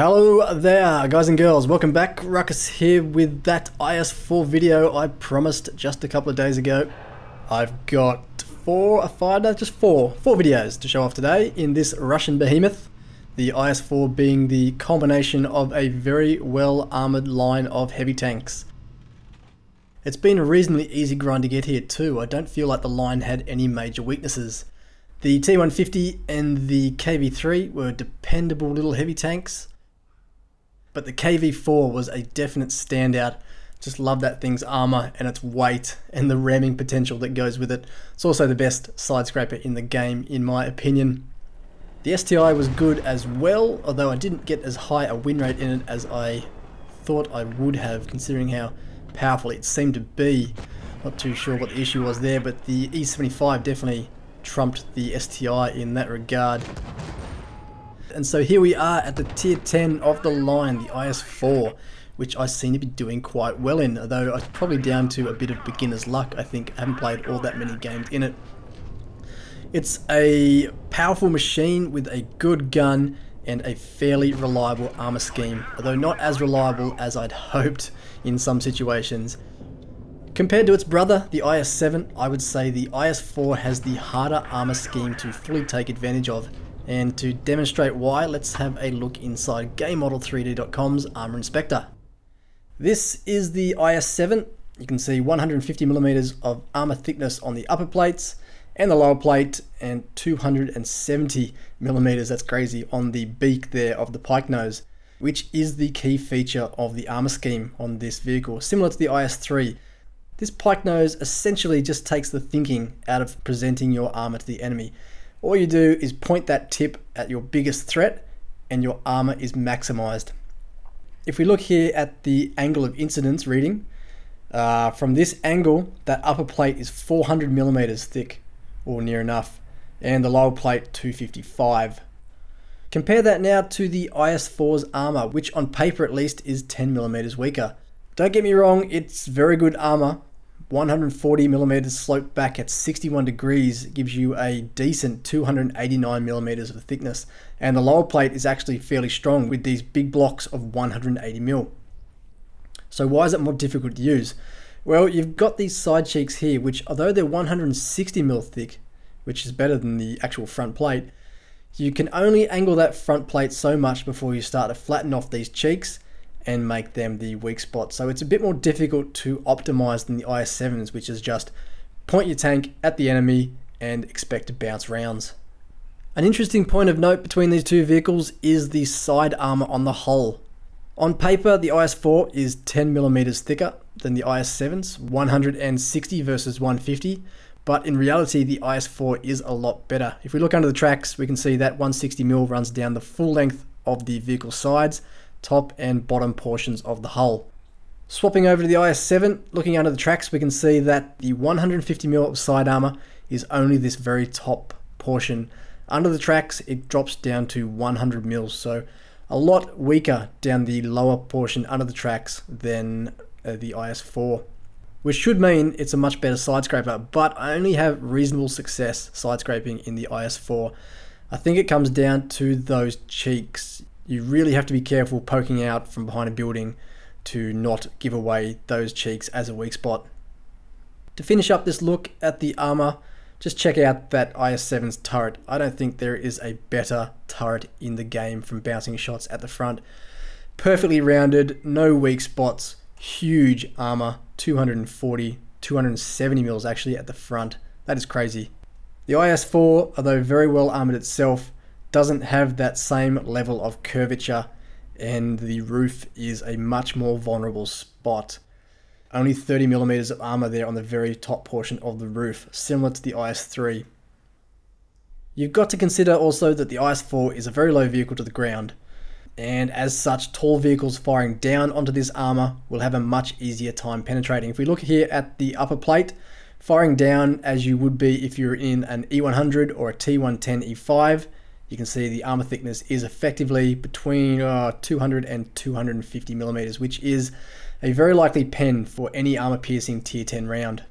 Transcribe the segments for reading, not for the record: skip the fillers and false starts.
Hello there guys and girls, welcome back. Ruckus here with that IS4 video I promised just a couple of days ago. I've got four videos to show off today in this Russian behemoth. The IS4 being the culmination of a very well armoured line of heavy tanks. It's been a reasonably easy grind to get here too. I don't feel like the line had any major weaknesses. The T150 and the KV3 were dependable little heavy tanks, but the KV4 was a definite standout. Just love that thing's armor and its weight and the ramming potential that goes with it. It's also the best side scraper in the game in my opinion. The STI was good as well, although I didn't get as high a win rate in it as I thought I would have, considering how powerful it seemed to be. Not too sure what the issue was there, but the E75 definitely trumped the STI in that regard. And so here we are at the tier 10 of the line, the IS4, which I seem to be doing quite well in, although it's probably down to a bit of beginner's luck. I think I haven't played all that many games in it. It's a powerful machine with a good gun and a fairly reliable armor scheme, although not as reliable as I'd hoped in some situations. Compared to its brother, the IS7, I would say the IS4 has the harder armor scheme to fully take advantage of. And to demonstrate why, let's have a look inside GameModel3D.com's Armor Inspector. This is the IS7. You can see 150mm of armor thickness on the upper plates and the lower plate, and 270mm, that's crazy, on the beak there of the pike nose, which is the key feature of the armor scheme on this vehicle, similar to the IS3. This pike nose essentially just takes the thinking out of presenting your armor to the enemy. All you do is point that tip at your biggest threat and your armor is maximized. If we look here at the angle of incidence reading, from this angle, that upper plate is 400mm thick, or near enough, and the lower plate 255. Compare that now to the IS4's armor, which on paper at least is 10mm weaker. Don't get me wrong, it's very good armor. 140mm slope back at 61 degrees gives you a decent 289mm of thickness, and the lower plate is actually fairly strong with these big blocks of 180mm. So why is it more difficult to use? Well, you've got these side cheeks here, which although they're 160mm thick, which is better than the actual front plate, you can only angle that front plate so much before you start to flatten off these cheeks and make them the weak spot. So it's a bit more difficult to optimize than the IS7s, which is just point your tank at the enemy and expect to bounce rounds. An interesting point of note between these two vehicles is the side armor on the hull. On paper, the IS4 is 10mm thicker than the IS7's, 160 versus 150, but in reality the IS4 is a lot better. If we look under the tracks, we can see that 160mm runs down the full length of the vehicle sides, top and bottom portions of the hull. Swapping over to the IS7, looking under the tracks, we can see that the 150mm side armor is only this very top portion. Under the tracks, it drops down to 100mm, so a lot weaker down the lower portion under the tracks than the IS4, which should mean it's a much better side scraper, but I only have reasonable success side scraping in the IS4. I think it comes down to those cheeks. You really have to be careful poking out from behind a building to not give away those cheeks as a weak spot. To finish up this look at the armor, just check out that IS7's turret. I don't think there is a better turret in the game from bouncing shots at the front. Perfectly rounded, no weak spots, huge armor, 270mm actually at the front. That is crazy. The IS4, although very well armored itself, doesn't have that same level of curvature, and the roof is a much more vulnerable spot. Only 30mm of armor there on the very top portion of the roof, similar to the IS3. You've got to consider also that the IS4 is a very low vehicle to the ground, and as such, tall vehicles firing down onto this armor will have a much easier time penetrating. If we look here at the upper plate, firing down as you would be if you're in an E100 or a T110 E5, you can see the armor thickness is effectively between 200 and 250mm, which is a very likely pen for any armor piercing tier 10 round.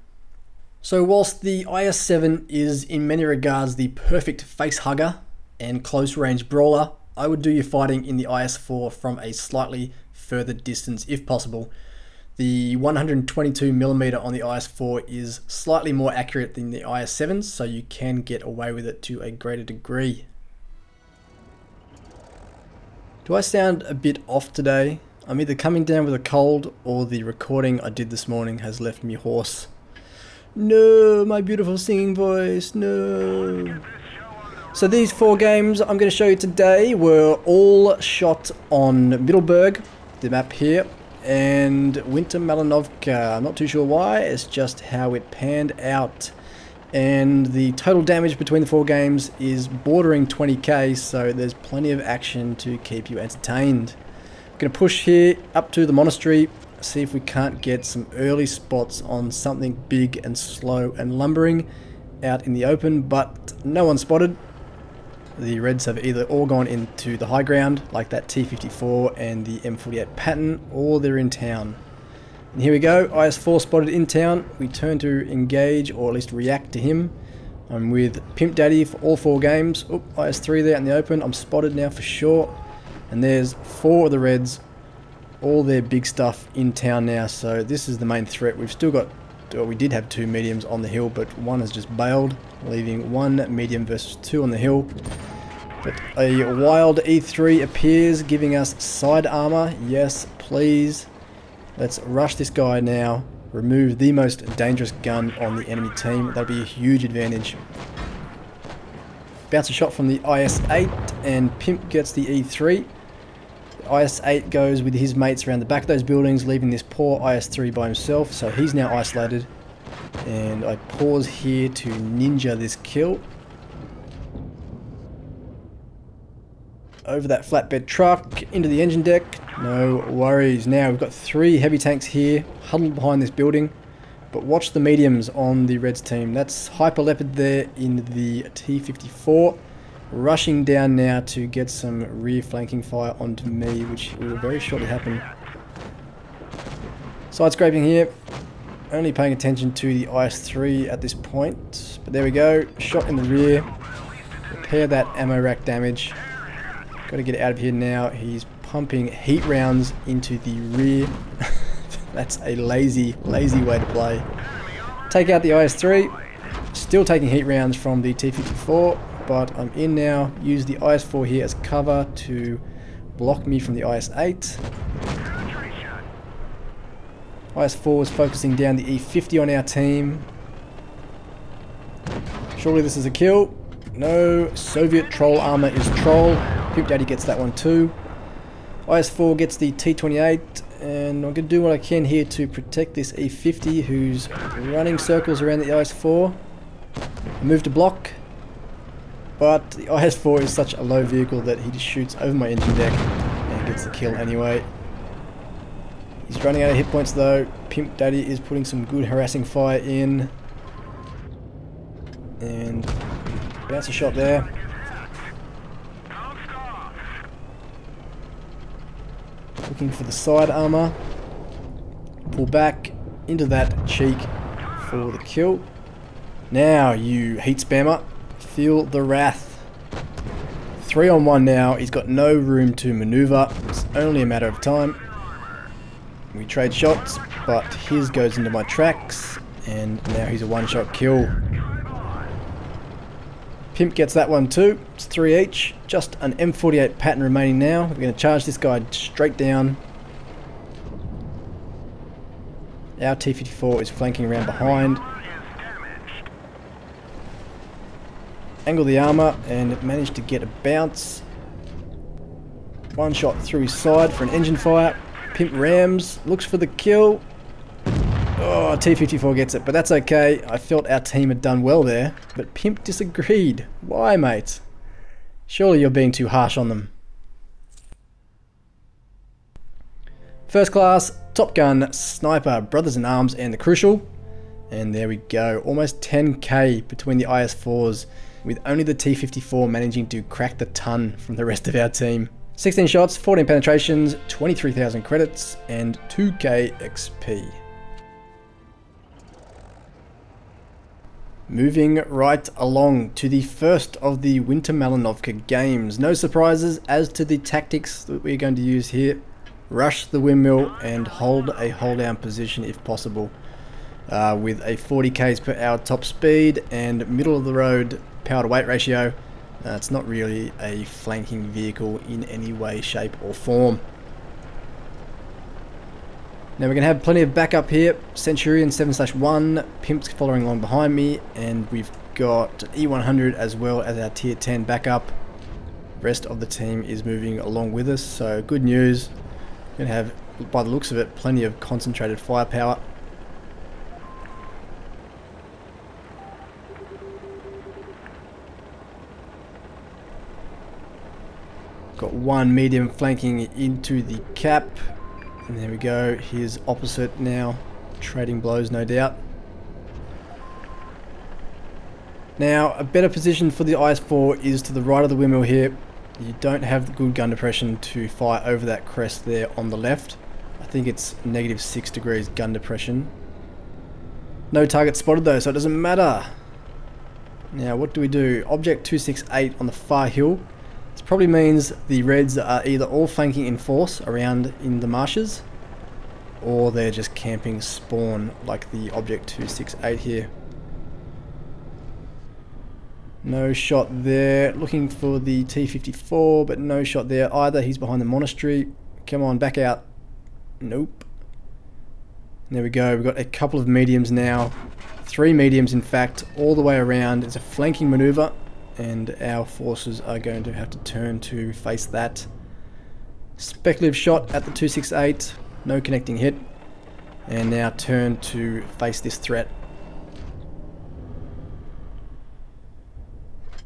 So whilst the IS7 is in many regards the perfect face hugger and close range brawler, I would do your fighting in the IS-4 from a slightly further distance if possible. The 122mm on the IS-4 is slightly more accurate than the IS-7s, so you can get away with it to a greater degree. Do I sound a bit off today? I'm either coming down with a cold or the recording I did this morning has left me hoarse. No, my beautiful singing voice, no. So these 4 games I'm going to show you today were all shot on Middleburg, the map here, and Winter Malinovka. I'm not too sure why, it's just how it panned out. And the total damage between the 4 games is bordering 20k, so there's plenty of action to keep you entertained. I'm going to push here up to the monastery, see if we can't get some early spots on something big and slow and lumbering out in the open, but no one spotted. The Reds have either all gone into the high ground, like that T54 and the M48 Patton, or they're in town. And here we go, IS-4 spotted in town. We turn to engage, or at least react to him. I'm with Pimp Daddy for all 4 games. Oop, IS-3 there in the open. I'm spotted now for sure. And there's 4 of the Reds, all their big stuff in town now. So this is the main threat. We've still got, well, we did have 2 mediums on the hill, but one has just bailed, leaving 1 medium versus 2 on the hill. But a wild E3 appears, giving us side armor. Yes, please. Let's rush this guy now. Remove the most dangerous gun on the enemy team. That'll be a huge advantage. Bounce a shot from the IS-8, and Pimp gets the E3. The IS-8 goes with his mates around the back of those buildings, leaving this poor IS-3 by himself, so he's now isolated. And I pause here to ninja this kill. Over that flatbed truck, into the engine deck, no worries. Now we've got 3 heavy tanks here, huddled behind this building, but watch the mediums on the Reds team. That's Hyper Leopard there in the T54, rushing down now to get some rear flanking fire onto me, which will very shortly happen. Side scraping here, only paying attention to the IS-3 at this point, but there we go, shot in the rear, repair that ammo rack damage. Got to get out of here now. He's pumping heat rounds into the rear. That's a lazy way to play. Take out the IS-3. Still taking heat rounds from the T54, but I'm in now. Use the IS-4 here as cover to block me from the IS-8. IS-4 is focusing down the E50 on our team. Surely this is a kill. No, Soviet troll armor is troll. Pimp Daddy gets that one too. IS-4 gets the T28, and I'm going to do what I can here to protect this E50 who's running circles around the IS-4. I move to block, but the IS-4 is such a low vehicle that he just shoots over my engine deck and gets the kill anyway. He's running out of hit points though. Pimp Daddy is putting some good harassing fire in. And bounce a shot there. Looking for the side armor. Pull back into that cheek for the kill. Now, you heat spammer, feel the wrath. 3 on 1 now. He's got no room to maneuver. It's only a matter of time. We trade shots, but his goes into my tracks, and now he's a 1-shot kill. Pimp gets that one too. It's 3 each. Just an M48 Patton remaining now. We're going to charge this guy straight down. Our T54 is flanking around behind. Angle the armor and managed to get a bounce. 1 shot through his side for an engine fire. Pimp rams, looks for the kill. Oh, T54 gets it, but that's okay. I felt our team had done well there, but Pimp disagreed. Why, mate? Surely you're being too harsh on them. First class, Top Gun, Sniper, Brothers in Arms, and the Crucial. And there we go, almost 10k between the IS-4s, with only the T54 managing to crack the ton from the rest of our team. 16 shots, 14 penetrations, 23,000 credits, and 2k XP. Moving right along to the first of the Winter Malinovka games. No surprises as to the tactics that we're going to use here. Rush the windmill and hold a hold down position if possible. With a 40 km per hour top speed and middle of the road power to weight ratio. It's not really a flanking vehicle in any way, shape or form. Now we're going to have plenty of backup here. Centurion 7/1, Pimp's following along behind me, and we've got E100 as well as our tier 10 backup. The rest of the team is moving along with us, so good news. We're going to have, by the looks of it, plenty of concentrated firepower. Got one medium flanking into the cap. And there we go, here's opposite now, trading blows no doubt. Now, a better position for the IS-4 is to the right of the windmill here. You don't have the good gun depression to fire over that crest there on the left. I think it's -6 degrees gun depression. No target spotted though, so it doesn't matter. Now, what do we do? Object 268 on the far hill. This probably means the Reds are either all flanking in force around in the marshes, or they're just camping spawn like the Object 268 here. No shot there. Looking for the T-54, but no shot there either. He's behind the monastery. Come on, back out. Nope. There we go. We've got a couple of mediums now. 3 mediums, in fact, all the way around. It's a flanking maneuver, and our forces are going to have to turn to face that. Speculative shot at the 268, no connecting hit, and now turn to face this threat.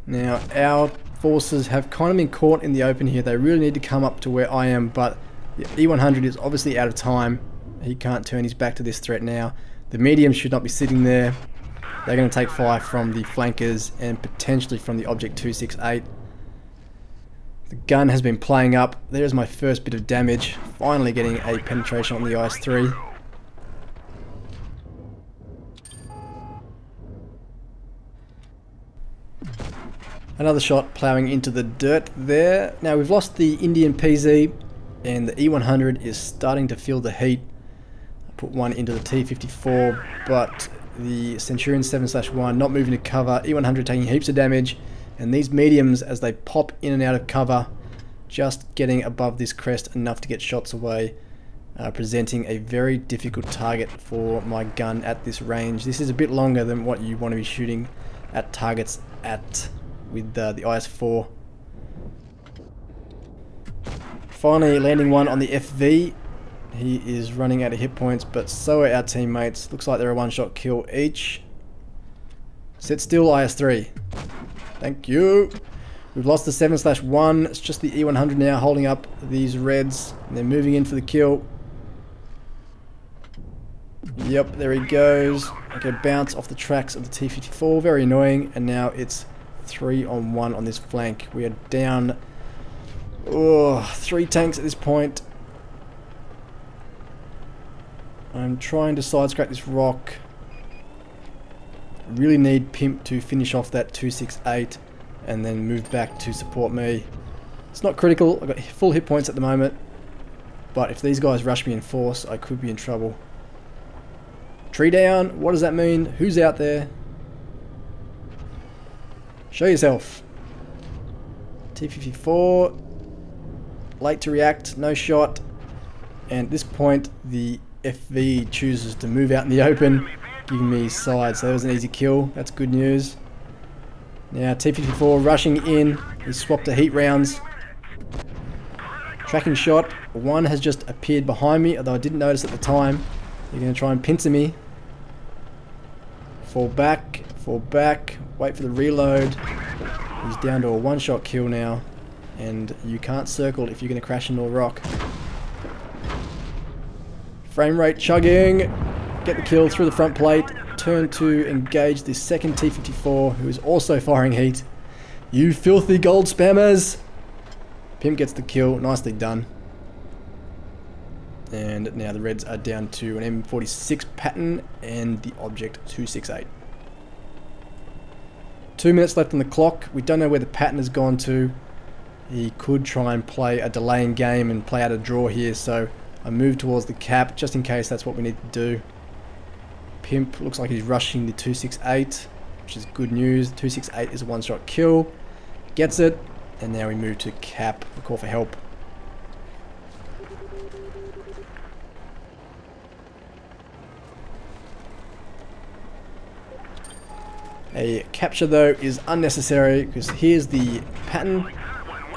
Now our forces have kind of been caught in the open here. They really need to come up to where I am, but the E100 is obviously out of time. He can't turn his back to this threat now. The mediums should not be sitting there. They're going to take fire from the flankers and potentially from the Object 268. The gun has been playing up. There's my first bit of damage. Finally getting a penetration on the IS-3. Another shot ploughing into the dirt there. Now we've lost the Indian PZ and the E100 is starting to feel the heat. I put one into the T-54, but the Centurion 7/1 not moving to cover, E100 taking heaps of damage, and these mediums, as they pop in and out of cover, just getting above this crest enough to get shots away, presenting a very difficult target for my gun at this range. This is a bit longer than what you want to be shooting at targets at with the IS-4. Finally landing one on the FV. He is running out of hit points, but so are our teammates. Looks like they're a one-shot kill each. Sit still, IS-3. Thank you. We've lost the 7/1. It's just the E100 now holding up these Reds. And they're moving in for the kill. Yep, there he goes. Okay, bounce off the tracks of the T-54. Very annoying. And now it's 3-on-1 on this flank. We are down 3 tanks at this point. I'm trying to side scrape this rock. I really need Pimp to finish off that 268 and then move back to support me. It's not critical. I've got full hit points at the moment, but if these guys rush me in force, I could be in trouble. Tree down. What does that mean? Who's out there? Show yourself. T-54. Late to react. No shot. And at this point, the FV chooses to move out in the open, giving me his side, so that was an easy kill. That's good news. Now T-54 rushing in. He swapped to heat rounds. Tracking shot. One has just appeared behind me, although I didn't notice at the time. They're going to try and pincer me. Fall back, wait for the reload. He's down to a one-shot kill now, and you can't circle if you're going to crash into a rock. Frame rate chugging, get the kill through the front plate, turn to engage the second T-54 who is also firing heat. You filthy gold spammers! Pimp gets the kill, nicely done. And now the Reds are down to an M46 pattern and the Object 268. 2 minutes left on the clock. We don't know where the pattern has gone to. He could try and play a delaying game and play out a draw here, so I move towards the cap just in case that's what we need to do. Pimp looks like he's rushing the 268, which is good news. 268 is a one-shot kill. Gets it, and now we move to cap. We call for help. A capture though is unnecessary because here's the pattern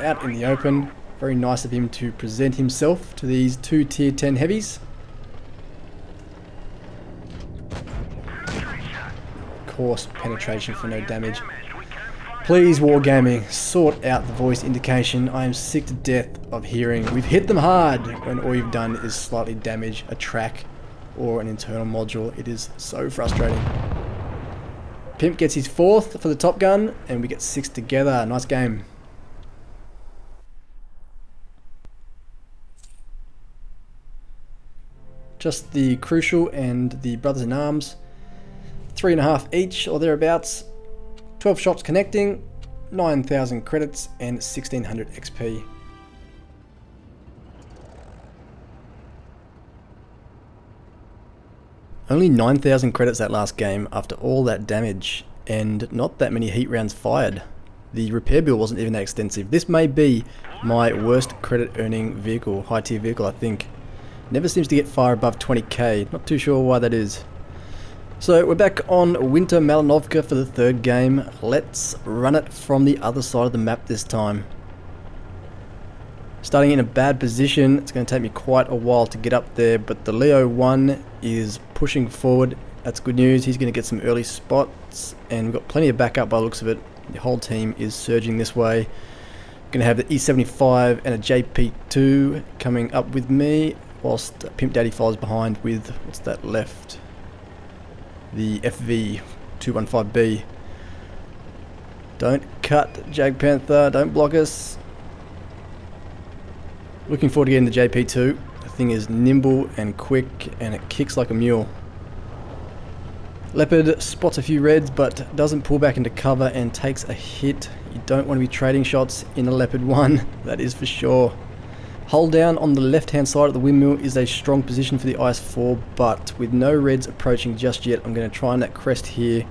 out in the open. Very nice of him to present himself to these two tier 10 heavies. Of course, penetration for no damage. Please, Wargaming, sort out the voice indication. I am sick to death of hearing "we've hit them hard" when all you've done is slightly damage a track or an internal module. It is so frustrating. Pimp gets his 4th for the Top Gun, and we get 6 together. Nice game. Just the Crucial and the Brothers in Arms. 3.5 each or thereabouts. 12 shots connecting, 9,000 credits and 1,600 XP. Only 9,000 credits that last game after all that damage and not that many heat rounds fired. The repair bill wasn't even that extensive. This may be my worst credit earning vehicle, high tier vehicle I think. Never seems to get far above 20k, not too sure why that is. So we're back on Winter Malinovka for the 3rd game. Let's run it from the other side of the map this time. Starting in a bad position, it's going to take me quite a while to get up there, but the Leo 1 is pushing forward. That's good news. He's going to get some early spots, and we've got plenty of backup by the looks of it. The whole team is surging this way. Going to have the E75 and a JP2 coming up with me, whilst Pimp Daddy follows behind with, what's that left? The FV215B. Don't cut, Jag Panther, don't block us. Looking forward to getting the JP2. The thing is nimble and quick, and it kicks like a mule. Leopard spots a few reds but doesn't pull back into cover and takes a hit. You don't want to be trading shots in a Leopard 1, that is for sure. Hold down on the left hand side of the windmill is a strong position for the IS-4, but with no reds approaching just yet, I'm going to try on that crest here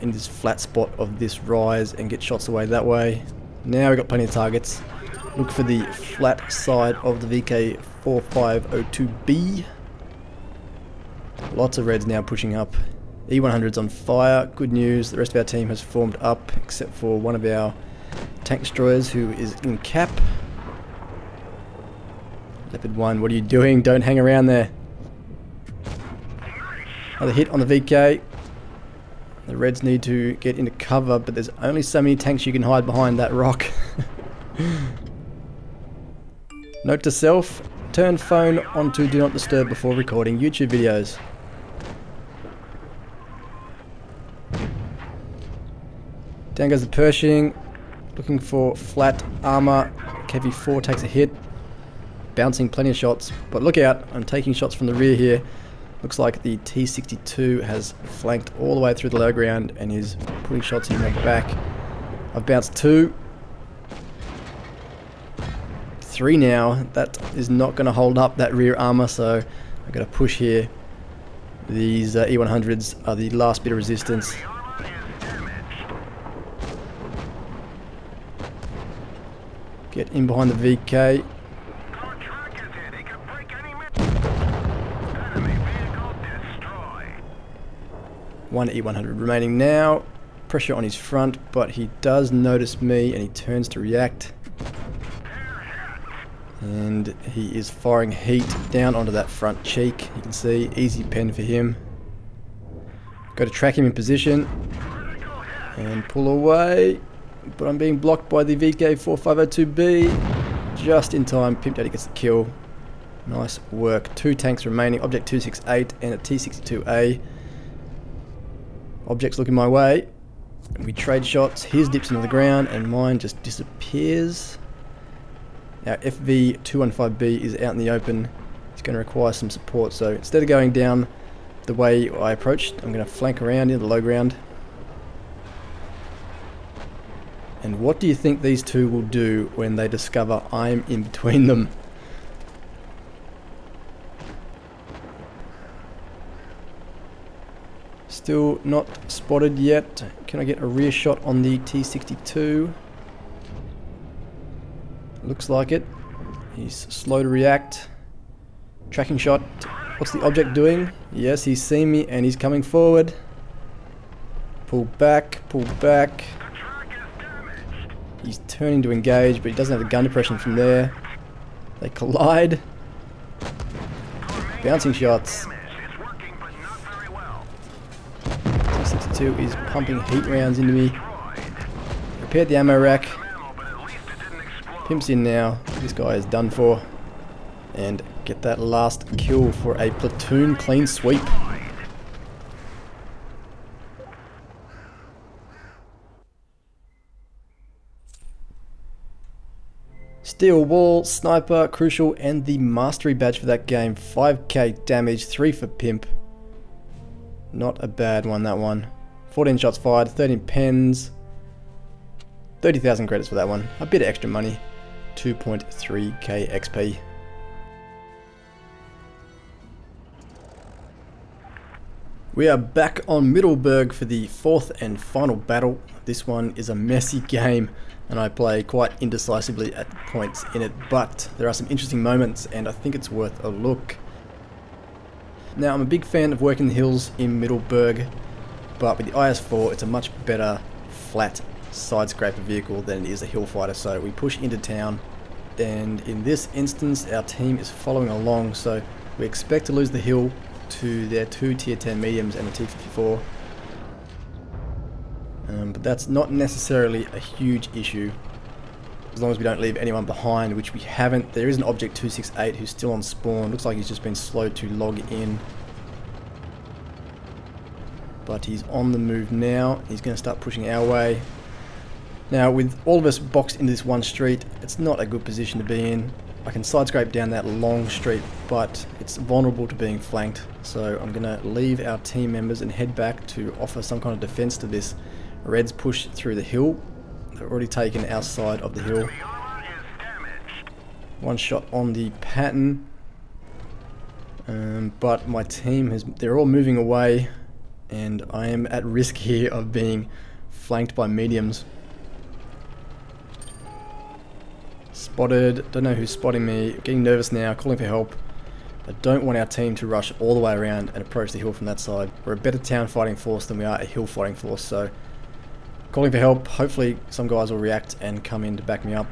in this flat spot of this rise and get shots away that way. Now we've got plenty of targets. Look for the flat side of the VK4502B. Lots of reds now pushing up. E100's on fire. Good news, the rest of our team has formed up except for one of our tank destroyers who is in cap. Leopard 1, what are you doing? Don't hang around there. Another hit on the VK. The reds need to get into cover, but there's only so many tanks you can hide behind that rock. Note to self, turn phone onto do not disturb before recording YouTube videos. Down goes the Pershing, looking for flat armor. KV4 takes a hit, bouncing plenty of shots, but look out, I'm taking shots from the rear here. Looks like the T62 has flanked all the way through the low ground and is putting shots in my back. I've bounced 2. 3 now. That is not going to hold up that rear armor, so I've got to push here. These E100s are the last bit of resistance. Get in behind the VK. One E100 remaining now. Pressure on his front, but he does notice me and he turns to react. And he is firing heat down onto that front cheek. You can see, easy pen for him. Got to track him in position and pull away, but I'm being blocked by the VK4502B. Just in time, Pimp Daddy gets the kill. Nice work. 2 tanks remaining, Object 268 and a T62A. Object's looking my way. We trade shots, his dips into the ground and mine just disappears. Our FV215B is out in the open. It's going to require some support, so instead of going down the way I approached, I'm going to flank around into the low ground. And what do you think these two will do when they discover I'm in between them? Still not spotted yet. Can I get a rear shot on the T62? Looks like it. He's slow to react. Tracking shot. What's the object doing? Yes, he's seen me and he's coming forward. Pull back, pull back. He's turning to engage, but he doesn't have the gun depression from there. They collide. Bouncing shots. T62 is pumping heat rounds into me. Repaired the ammo rack. Pimp's in now. This guy is done for. And get that last kill for a platoon clean sweep. Steel wall, sniper, crucial, and the mastery badge for that game. 5k damage, 3 for pimp. Not a bad one, that one. 14 shots fired, 13 pens. 30,000 credits for that one. A bit of extra money. 2.3k XP. We are back on Middleburg for the 4th and final battle. This one is a messy game and I play quite indecisively at points in it, but there are some interesting moments and I think it's worth a look. Now, I'm a big fan of working the hills in Middleburg, but with the IS-4 it's a much better flat side scraper vehicle than it is a hill fighter, so we push into town, and in this instance our team is following along, so we expect to lose the hill to their 2 tier 10 mediums and a T-54. But that's not necessarily a huge issue as long as we don't leave anyone behind, which we haven't. There is an Object 268 who's still on spawn. Looks like he's just been slow to log in, but he's on the move now. He's going to start pushing our way. Now, with all of us boxed into this one street, it's not a good position to be in. I can side scrape down that long street, but it's vulnerable to being flanked, so I'm going to leave our team members and head back to offer some kind of defense to this. Reds push through the hill. They've already taken our side of the hill. One shot on the pattern, but my team they're all moving away and I am at risk here of being flanked by mediums. Spotted, don't know who's spotting me, getting nervous now, calling for help. I don't want our team to rush all the way around and approach the hill from that side. We're a better town fighting force than we are a hill fighting force, so calling for help. Hopefully some guys will react and come in to back me up.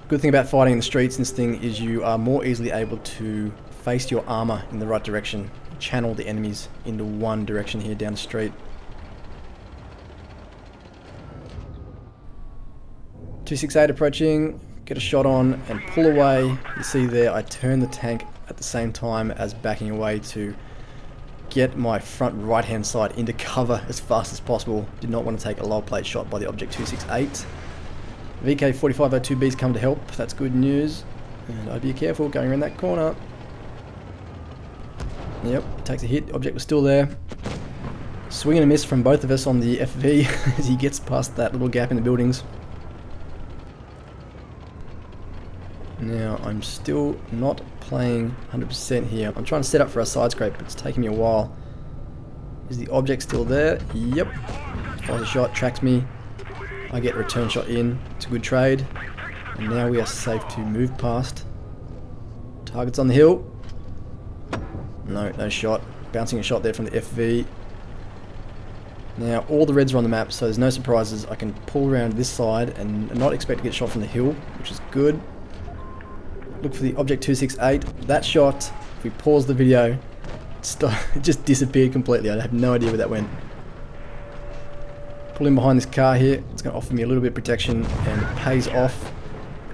Good thing about fighting in the streets in this thing is you are more easily able to face your armor in the right direction, channel the enemies into one direction here down the street. 268 approaching, get a shot on and pull away. You see there I turn the tank at the same time as backing away to get my front right hand side into cover as fast as possible. Did not want to take a lower plate shot by the Object 268. VK4502B's come to help, that's good news. And I'd be careful going around that corner. Yep, takes a hit, object was still there. Swing and a miss from both of us on the FV as he gets past that little gap in the buildings. Now, I'm still not playing 100% here. I'm trying to set up for a side scrape, but it's taking me a while. Is the object still there? Yep. Fires a shot, tracks me. I get a return shot in. It's a good trade. And now we are safe to move past. Target's on the hill. No shot. Bouncing a shot there from the FV. Now, all the reds are on the map, so there's no surprises. I can pull around this side and not expect to get shot from the hill, which is good. Look for the Object 268. That shot, if we pause the video, it just disappeared completely. I have no idea where that went. Pull in behind this car here. It's going to offer me a little bit of protection and it pays off.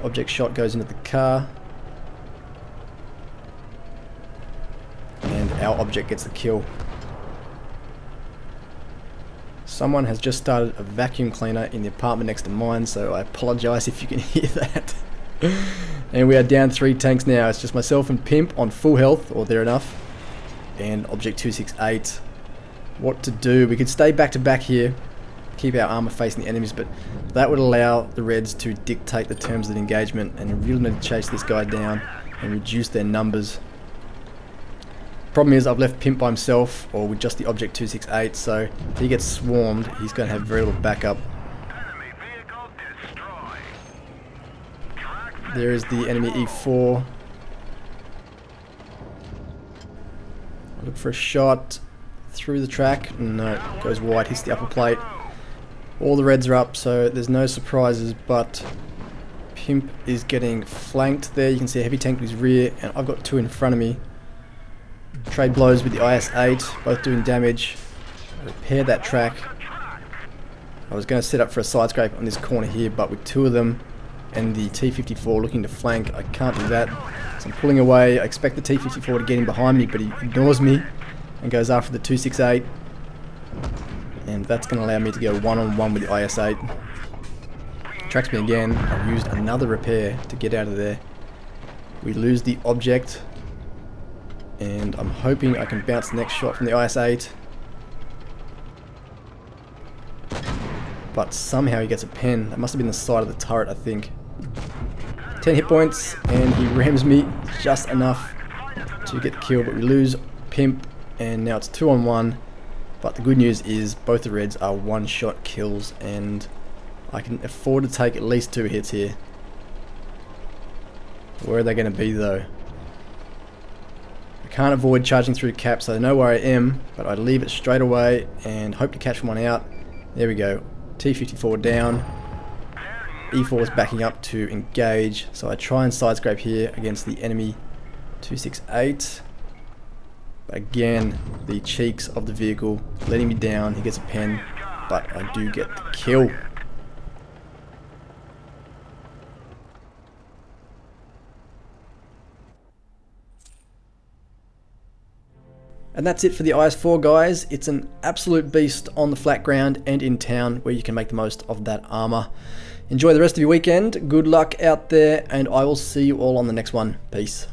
Object shot goes into the car. And our object gets the kill. Someone has just started a vacuum cleaner in the apartment next to mine, so I apologise if you can hear that. And we are down 3 tanks now. It's just myself and Pimp on full health, or there enough. And Object 268. What to do? We could stay back to back here. keep our armor facing the enemies, but that would allow the Reds to dictate the terms of the engagement, and we really need to chase this guy down and reduce their numbers. Problem is, I've left Pimp by himself, or with just the Object 268, so if he gets swarmed, he's going to have very little backup. There is the enemy E4. I look for a shot through the track. No, it goes wide, hits the upper plate. All the Reds are up, so there's no surprises, but Pimp is getting flanked there. You can see a heavy tank to his rear, and I've got two in front of me. Trade blows with the IS-8, both doing damage. Repair that track. I was going to set up for a side scrape on this corner here, but with two of them and the T-54 looking to flank, I can't do that. So I'm pulling away. I expect the T-54 to get in behind me, but he ignores me and goes after the 268. And that's going to allow me to go one-on-one with the IS-8. Tracks me again. I used another repair to get out of there. We lose the object. And I'm hoping I can bounce the next shot from the IS-8. But somehow he gets a pen. That must have been the side of the turret, I think. 10 hit points, and he rams me just enough to get the kill. But we lose Pimp, and now it's 2-on-1. But the good news is both the Reds are one-shot kills, and I can afford to take at least 2 hits here. Where are they going to be, though? Can't avoid charging through cap, so I know where I am, but I leave it straight away and hope to catch one out. There we go. T-54 down. E4 is backing up to engage, so I try and side scrape here against the enemy 268. But again, the cheeks of the vehicle letting me down. He gets a pen, but I do get the kill. And that's it for the IS-4, guys. It's an absolute beast on the flat ground and in town, where you can make the most of that armor. Enjoy the rest of your weekend. Good luck out there, and I will see you all on the next one. Peace.